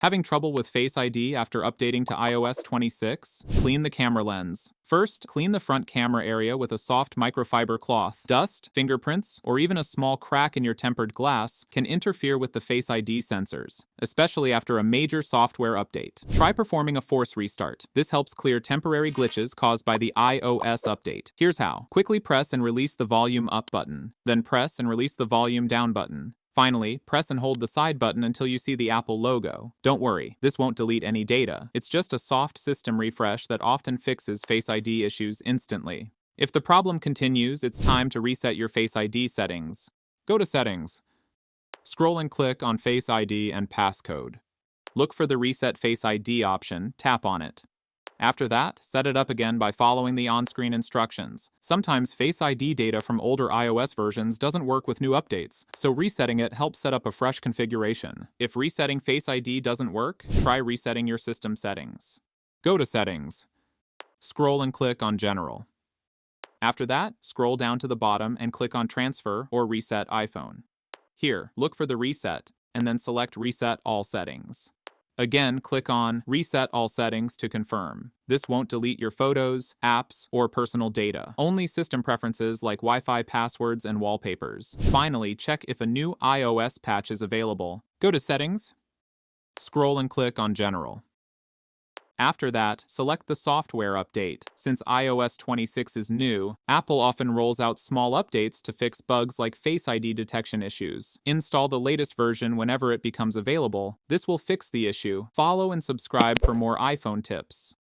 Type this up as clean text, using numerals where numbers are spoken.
Having trouble with Face ID after updating to iOS 26? Clean the camera lens. First, clean the front camera area with a soft microfiber cloth. Dust, fingerprints, or even a small crack in your tempered glass can interfere with the Face ID sensors, especially after a major software update. Try performing a force restart. This helps clear temporary glitches caused by the iOS update. Here's how. Quickly press and release the volume up button. Then press and release the volume down button. Finally, press and hold the side button until you see the Apple logo. Don't worry, this won't delete any data. It's just a soft system refresh that often fixes Face ID issues instantly. If the problem continues, it's time to reset your Face ID settings. Go to Settings. Scroll and click on Face ID and Passcode. Look for the Reset Face ID option, tap on it. After that, set it up again by following the on-screen instructions. Sometimes Face ID data from older iOS versions doesn't work with new updates, so resetting it helps set up a fresh configuration. If resetting Face ID doesn't work, try resetting your system settings. Go to Settings. Scroll and click on General. After that, scroll down to the bottom and click on Transfer or Reset iPhone. Here, look for the Reset, and then select Reset All Settings. Again, click on Reset All Settings to confirm. This won't delete your photos, apps, or personal data. Only system preferences like Wi-Fi passwords and wallpapers. Finally, check if a new iOS patch is available. Go to Settings. Scroll and click on General. After that, select the software update. Since iOS 26 is new, Apple often rolls out small updates to fix bugs like Face ID detection issues. Install the latest version whenever it becomes available. This will fix the issue. Follow and subscribe for more iPhone tips.